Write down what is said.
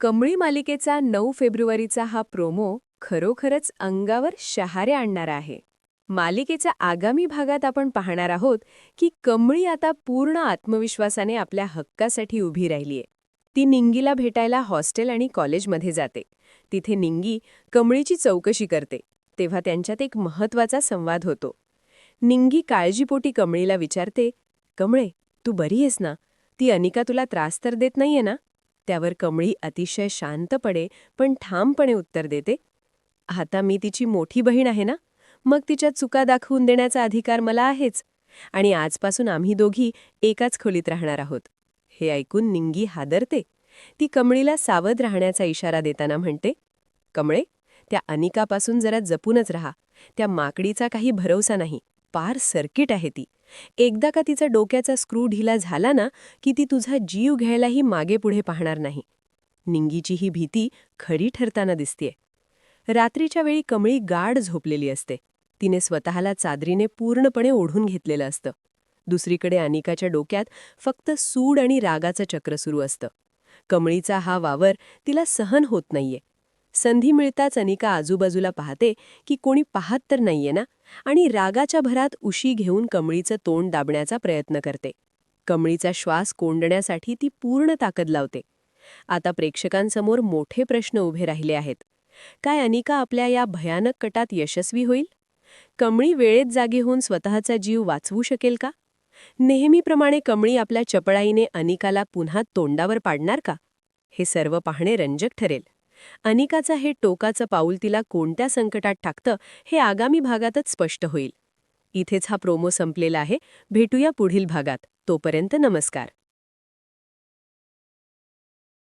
कमळी मालिकेचा 9 फेब्रुवारीचा हा प्रोमो खरोखरच अंगावर शहारे आणणारा आहे. मालिकेच्या आगामी भागात आपण पाहणार आहोत की कमळी आता पूर्ण आत्मविश्वासाने आपल्या हक्कासाठी उभी राहिलीये. ती निंगीला भेटायला हॉस्टेल आणि कॉलेजमध्ये जाते. तिथे निंगी कमळीची चौकशी करते. तेव्हा त्यांच्यात एक महत्वाचा संवाद होतो. निंगी काळजीपोटी कमळीला विचारते, "कमळे, तू बरी आहेस ना? ती अनिका तुला त्रास तर देत नाहीये ना?" त्यावर कमळी अतिशय शांतपणे पण ठामपणे उत्तर देते, "आता मी तिची मोठी बहीण आहे ना, मग तिच्या चुका दाखवून देण्याचा अधिकार मला आहेच. आणि आजपासून आम्ही दोघी एकाच खोलीत राहणार आहोत." हे ऐकून निंगी हादरते. ती कमळीला सावध राहण्याचा इशारा देताना म्हणते, "कमळे, त्या अनिकापासून जरा जपूनच राहा. त्या माकडीचा काही भरवसा नाही. पार सर्किट आहे ती. एकदा का तिचा डोक्याचा स्क्रू ढिला झाला ना की ती तुझा जीव घ्यायलाही मागे पुढे पाहणार नाही." निंगीची ही भीती खरी ठरताना दिसतेय. रात्रीच्या वेळी कमळी गाढ झोपलेली असते. तिने स्वतःला चादरीने पूर्णपणे ओढून घेतलेलं असतं. दुसरीकडे अनिकाच्या डोक्यात फक्त सूड आणि रागाचं चक्र सुरू असतं. कमळीचा हा वावर तिला सहन होत नाहीये. संधी मिळताच अनिका आजूबाजूला पाहते की कोणी पाहत तर नाहीये ना, आणि रागाच्या भरात उशी घेऊन कमळीचं तोंड दाबण्याचा प्रयत्न करते. कमळीचा श्वास कोंडण्यासाठी ती पूर्ण ताकद लावते. आता प्रेक्षकांसमोर मोठे प्रश्न उभे राहिले आहेत. काय अनिका आपल्या या भयानक कटात यशस्वी होईल? कमळी वेळेत जागी होऊन स्वतःचा जीव वाचवू शकेल का? नेहमीप्रमाणे कमळी आपल्या चपळाईने अनिकाला पुन्हा तोंडावर पाडणार का? हे सर्व पाहणे रंजक ठरेल. अनिकाचं हे टोकाचं पाऊल तिला कोणत्या संकटात टाकतं हे आगामी भागातच स्पष्ट होईल. इथेच हा प्रोमो संपलेला आहे. भेटूया पुढील भागात. तोपर्यंत नमस्कार.